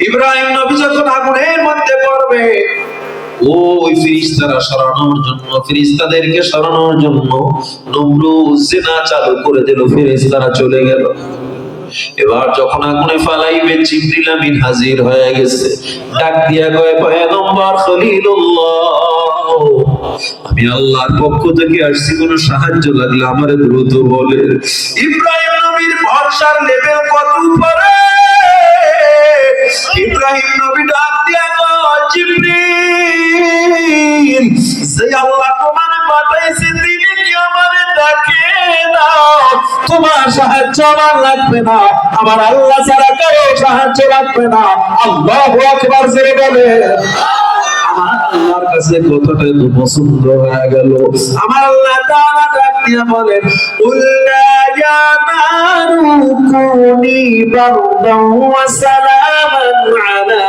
ইব্রাহিম নবী যখন আগুনের মধ্যে পড়বে, ওই ফেরেশতারা সরানোর জন্য, ফেরেশতাদেরকে সরানোর জন্য নমরুদ জিনা চালু করে দিল, ফেরেশতারা চলে গেল। এবার যখন আগুনে ফালাইবে, জিবরিল আমিন হাজির হয়ে গেছে, ডাক দিয়া কয়, পয়গম্বর খলিলুল্লাহ, আমি আল্লাহর পক্ষ থেকে আসছি, কোন সাহায্য লাগলে আমারে দ্রুত বলে। ইব্রাহিম নবীর ভরসার লেভেল কত উপরে! ইব্রাহিম নবী ডাক দিয়া কয়, জিবরিল, যে আল্লাহ তোমারে পাঠাইছে তিনি কি আমারে ডাকে না? তোমার সাহায্য আমার লাগবে না, আমার আল্লাহ ছাড়া কারো সাহায্য লাগবে না। আল্লাহু আকবার জোরে বলে। আমার আল্লাহর কাছে কতটা তো পছন্দ হয়ে গেল। আমার আল্লাহ তাআলা ডাক দিয়া বলেন, উল্লা ইয়া নারু কুনি বারদান ওয়া সালামান আলা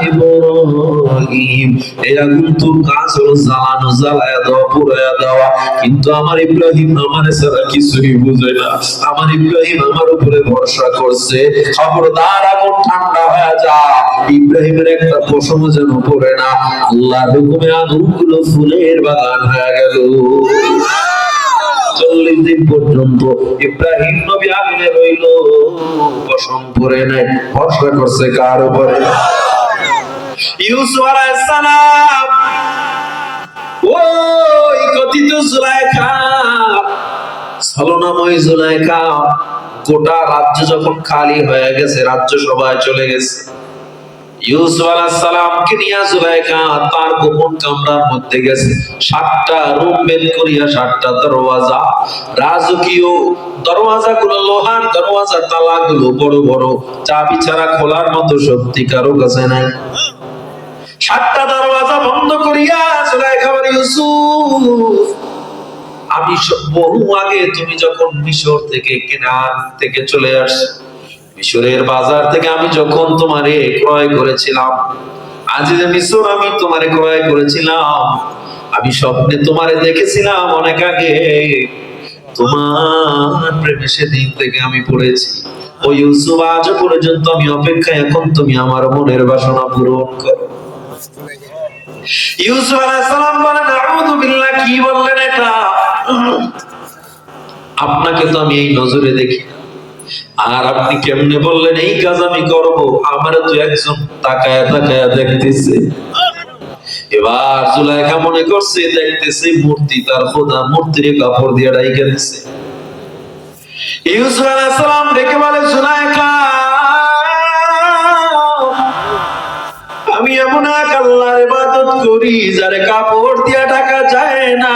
ইব্রাহিম। এই আগুন তো কাজ হলো জ্বালানো, জ্বালায়া দেওয়া, পুড়ায়া দেওয়া, কিন্তু আমার ইব্রাহিম আমার ছাড়া কিছুই বুঝে না। আমার ইব্রাহিম আমার উপরে ভরসা করছে, খবরদার আগুন ঠান্ডা হয়ে যা, ইব্রাহিমের একটা পশমও যেন পড়ে না। আল্লাহর হুকুমে আগুনগুলো ফুলের বাগান হয়ে গেল। 40 দিন পর্যন্ত ইব্রাহিম নবী আগুনে রইল, পশম পরে নাই। ভরসা করছে কার উপরে? ইউসুফ আলাইহিস সালাম। ওই কথিত জুলাইখা, ছলনাময় জুলাইখা, গোটা রাজ্য যখন খালি হয়ে গেছে, রাজ্য সবাই চলে গেছে, ইউসুফ আলাইহিস সালামকে নিয়ে জুলাইখা তার গোপন কামরার মধ্যে গেছে। 7টা রুম বেদ করিয়া, 7টা দরওয়াজা, রাজকীয় দরওয়াজাগুলো লোহার দরওয়াজা, তালাগুলো বড় বড়, চাবি ছাড়া খোলার মতো শক্তি কারো কাছে নাই। 7টা দরওয়াজা বন্ধ করিয়া জুলাইখা বলে, ইউসুফ, আমি বহু আগে তুমি যখন মিশর থেকে, কেনান থেকে চলে আসছো, মিশরের বাজার থেকে আমি যখন তোমারে ক্রয় করেছিলাম, আজিজে মিশর আমি তোমারে ক্রয় করেছিলাম, আমি স্বপ্নে তোমারে দেখেছিলাম অনেক আগে, তোমার প্রেমে সেদিন থেকে আমি পড়েছি। ও ইউসুফ, আজ পর্যন্ত আমি অপেক্ষায়, এখন তুমি আমার মনের বাসনা পূরণ করো। ইউসুফ আলাইহিস সালাম বলেন, আউযু বিল্লাহ, কি বললেন এটা? আপনাকে তো আমি এই নজরে দেখি, আর আপনি কেমনে বললেন এই কাজ আমি করব? আমারে তো একজন তাকায়া তাকায়া দেখতেছে। এবার জুলাইখা মনে করছে দেখতেছে মূর্তি, তার খোদা মূর্তির কাপড় দিয়ে ঢাইকা দিছে। ইউসুফ আলাইহিস সালাম ডেকে বলে, জুলাইখা, আমি এমন এক আল্লাহর ইবাদত করি যারে কাপড় দিয়ে ঢাকা যায় না,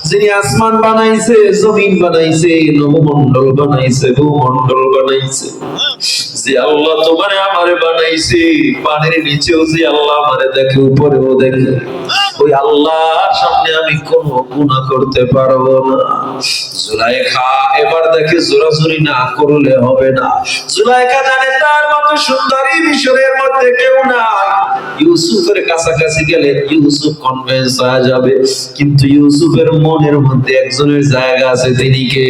যিনি আসমান বানাইছে, জমিন বানাইছে, নবমণ্ডল বানাইছে, ভূমণ্ডল বানাইছে, যে আল্লাহ তোমারে আমারে বানাইছে, পানির নিচেও যে আল্লাহ আমারে দেখে, উপরেও দেখে, ওই আল্লাহর সামনে আমি কোনো গুনাহ করতে পারবো না। জুলাইখা এবার দেখে জোরাজুরি না করলে হবে না। জুলাইখা জানে তার মতো সুন্দরী মিশরের মধ্যে কেউ নাই। ইউসুফের কাছাকাছি গেলে ইউসুফ কনভিন্স হয়ে যাবে, কিন্তু ইউসুফের মনের মধ্যে একজনের জায়গা আছে, তিনি কে?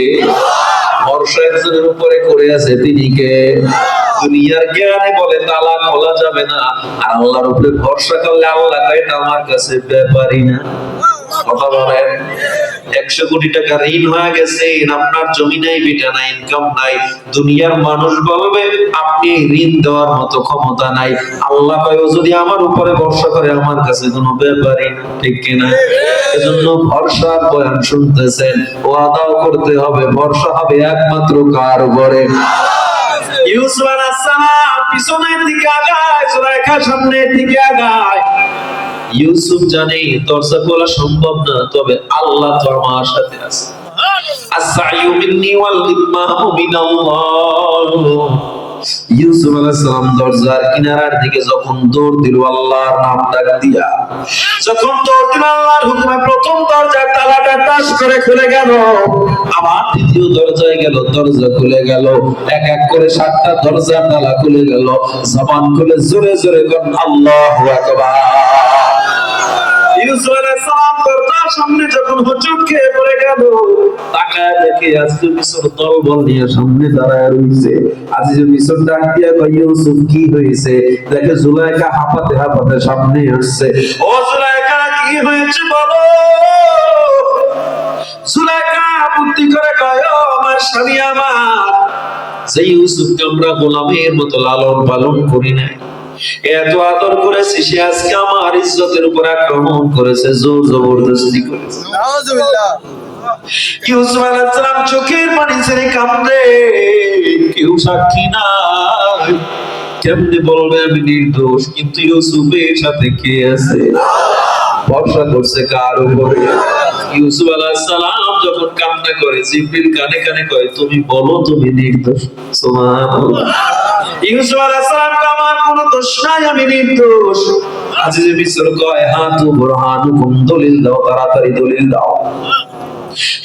ভরসা একজনের উপরে করে আছে, তিনি কে? দুনিয়ার জ্ঞানে বলে তালা খোলা যাবে না, আর আল্লাহর উপরে ভরসা করলে আল্লাহ এটা আমার কাছে ব্যাপারই না। কথা বলেন, 100 কোটি টাকা ঋণ হয়ে গেছে, আপনার জমি নাই, বেটা নাই, ইনকাম নাই, দুনিয়ার মানুষ বলবে আপনি ঋণ দেওয়ার মতো ক্ষমতা নাই। আল্লাহ কয়, যদি আমার উপরে ভরসা করে আমার কাছে কোনো ব্যাপারই না, ঠিক কিনা? এজন্য ভরসার বয়ান শুনতেছেন, ওয়াদাও করতে হবে, ভরসা হবে একমাত্র কার উপরে? ইউসুফ আলাইহিস সালাম পিছনের দিকে আগায়, জুলাইখা সামনের দিকে আগায়। ইউসুফ জানে দরজা খোলা সম্ভব না, তবে আল্লাহ তো আমার সাথে আছে। আসসাইউ মিন্নি ওয়াল ইতমামু মিনাল্লাহ। ইউসুফ আলাইহিস সালাম দরজার কিনারার দিকে যখন দৌড় দিল, আল্লাহর নাম ডাক দিয়া যখন দৌড় দিল, আল্লাহর হুকুমে প্রথম দরজার তালাটা টাস করে খুলে গেল, আবার দ্বিতীয় দরজায় গেল, দরজা খুলে গেল, এক এক করে 7টা দরজার তালা খুলে গেল। জবান খুলে জোরে জোরে কোন আল্লাহু আকবার। ইউসুফ আলাইহিস সালাম দরজার সামনে যখন হুজুর খেয়ে পড়ে গেল, তাকায় দেখে আজিজুল মিশর দলবল নিয়ে সামনে দাঁড়ায় রইছে। আজিজুল মিশর ডাক দিয়া কয়, ইউসুফ কি হয়েছে? দেখে জুলাইখা হাঁপাতে হাঁপাতে সামনে আসছে। ও জুলাইখা, কি হয়েছে বলো? জুলাইখা বুদ্ধি করে কয়, আমার স্বামী আমার, যে ইউসুফকে আমরা গোলামের মতো লালন পালন করি না, এত আদর করেছি, সে আজকে আমার ইজ্জতের উপর আক্রমণ করেছে, জোর জবরদস্তি করেছে। নাউজুবিল্লাহ। ইউসুফ আলাইহিস সালাম চোখের পানি ছেড়ে কাঁদে, কেউ সাক্ষী নাই, কেমনে বলবে আমি নির্দোষ? কিন্তু ইউসুফের সাথে কে আছে? ভরসা করছে কার উপরে? ইউসুফ আলাইহিস সালাম যখন কান্না করে, জিবরিল কানে কানে কয়, তুমি বলো তুমি নির্দোষ। সুবহানাল্লাহ। ইউসুফ আলাইহিস সালাম কয়, আমার কোনো দোষ নাই, আমি নির্দোষ। আজিজে মিশর কয়, হাতু বুরহানুকুম, দলিল দাও, তাড়াতাড়ি দলিল দাও।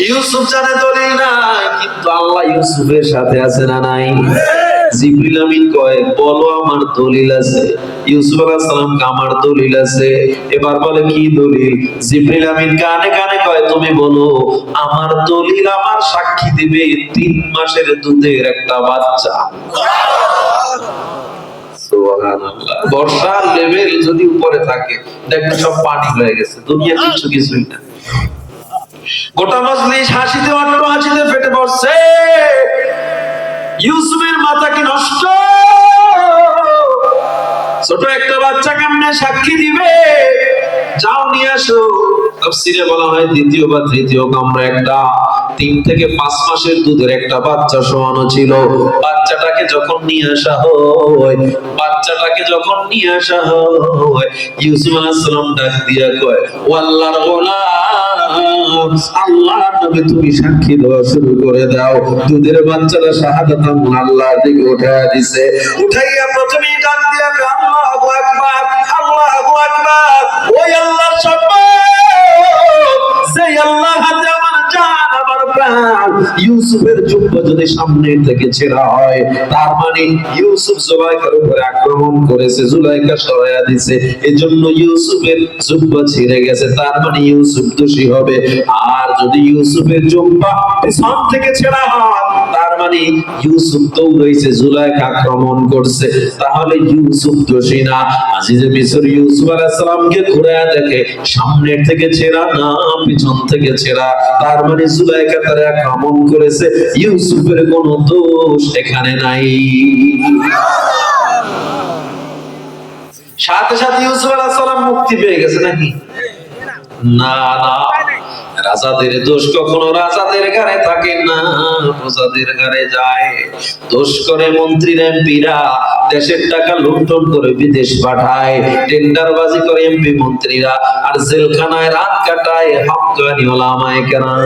ইউসুফ জানে দলিল নাই, কিন্তু আল্লাহ ইউসুফের সাথে আছে না নাই? জিবরিল আমিন কয়, বলো আমার দলিল আছে। ইউসুফ আলাইহিস সালাম আমার দলিল আছে। এবার বলে, কি দলিল? জিবরিল আমিন কানে কানে কয়, তুমি বলো। আমার দলিল, আমার সাক্ষী দিবে 3 মাসের দুধের একটা বাচ্চা। সুবহানাল্লাহ। বর্ষার লেভেল যদি উপরে থাকে, দেখবে সব পানি হয়ে গেছে, দুনিয়া কিছুই না। গোটা মজলিস হাসিতে হাসিতে ফেটে পড়ছে। ইউসুফের মাথা কি নষ্ট? ছোট একটা বাচ্চা কেমনে সাক্ষী দিবে? যাও নিয়ে আসো। তাফসীরে বলা হয়, দ্বিতীয় বা তৃতীয় কামরা একটা 3 থেকে 5 মাসের দুধের একটা বাচ্চা শোয়ানো ছিল। বাচ্চাটাকে যখন নিয়ে আসা হয়, ইউসুফ আলাইহিস সালাম ডাক দিয়া কয়, ও আল্লাহর গোলাম, আল্লাহর নামে তুমি সাক্ষী দেওয়া শুরু করে দাও। দুধের বাচ্চাটা শাহাদাত আল্লাহর দিকে উঠাইয়া দিছে। উঠাইয়া প্রথমেই ডাক দিয়া কয়, আল্লাহু আকবার, আল্লাহু আকবার। ওই আল্লাহর শপথ, সেই আল্লাহ হাতে আমার জান, আমার প্রাণ। ইউসুফের জুব্বা যদি সামনে থেকে ছেঁড়া হয়, তার মানে ইউসুফ জুলাইখার উপরে আক্রমণ করেছে, জুলাইখা সরাইয়া দিছে, এজন্য ইউসুফের জুব্বা ছিঁড়ে গেছে, তার মানে ইউসুফ দোষী হবে। আর যদি ইউসুফের জুব্বা পিছন থেকে ছেঁড়া হয়, তার মানে ইউসুফ দৌড়াইছে, জুলাইখা আক্রমণ করছে, তাহলে ইউসুফ দোষী না। আজিজে মিশর ইউসুফ আলাইহিস সালামকে ঘুরায়া দেখে, সামনের থেকে ছেঁড়া না, পিছন থেকে ছেঁড়া, তার মানে জুলাইখা তারে আক্রমণ করেছে, ইউসুফের কোনো দোষ এখানে নাই। সাথে সাথে ইউসুফ আলাইহিস সালাম মুক্তি পেয়ে গেছে নাকি? না না, রাজাদের দোষ কখনো রাজাদের ঘাড়ে থাকে না, প্রজাদের ঘাড়ে যায়। দোষ করে মন্ত্রীরা, এমপিরা, দেশের টাকা লুণ্ঠন করে বিদেশ পাঠায়, টেন্ডারবাজি করে এমপি মন্ত্রীরা, আর জেলখানায় রাত কাটায় হক্কানি ওলামায়ে কেরাম।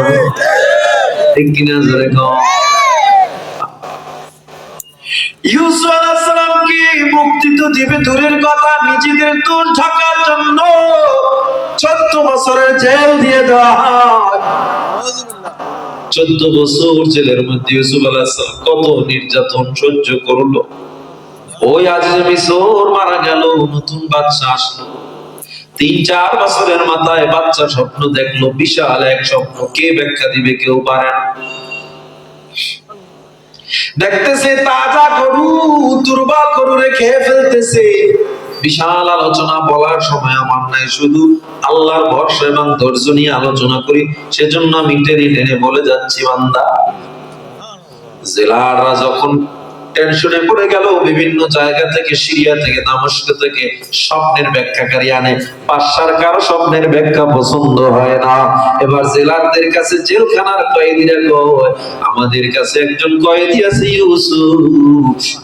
ঠিক কিনা জোরে কও? ইউসুফ আলাইহিস সালামকে মুক্তি তো দিবে দূরের কথা, নিজেদের দোষ ঢাকার জন্য 14 বছরের জেল দিয়ে দেওয়া হয়। 14 বছর জেলের মধ্যে ইউসুফ আলাইহিস সালাম কত নির্যাতন সহ্য করলো। ওই আজিজে মিশর মারা গেল, নতুন বাদশা আসলো। 3-4 বছরের মাথায় বাচ্চা স্বপ্ন দেখলো, বিশাল এক স্বপ্ন, কে ব্যাখ্যা দিবে? কেউ পারে না। দেখতেছে তাজা গরু দুর্বল গরুরে খেয়ে ফেলতেছে। বিশাল আলোচনা বলার সময় আমার নাই, শুধু আল্লাহর ভরসা এবং ধৈর্য নিয়ে আলোচনা করি, সেজন্য আমি টেনে টেনে বলে যাচ্ছি। বান্দা, জেলাররা যখন টেনশনে পড়ে গেল, বিভিন্ন জায়গা থেকে, সিরিয়া থেকে, দামেস্ক থেকে স্বপ্নের ব্যাখ্যাকারী আনে। বাদশার কারো স্বপ্নের ব্যাখ্যা পছন্দ হয় না। এবার জেলারদের কাছে জেলখানার কয়েদিরা কয়, আমাদের কাছে একজন কয়েদি আছে ইউসুফ,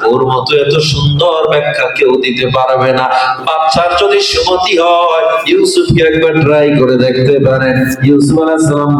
ওর মতো এত সুন্দর ব্যাখ্যা কেউ দিতে পারবে না। বাদশার যদি সম্মতি হয়, ইউসুফকে একবার ট্রাই করে দেখতে পারেন। ইউসুফ আলাইহিস সালাম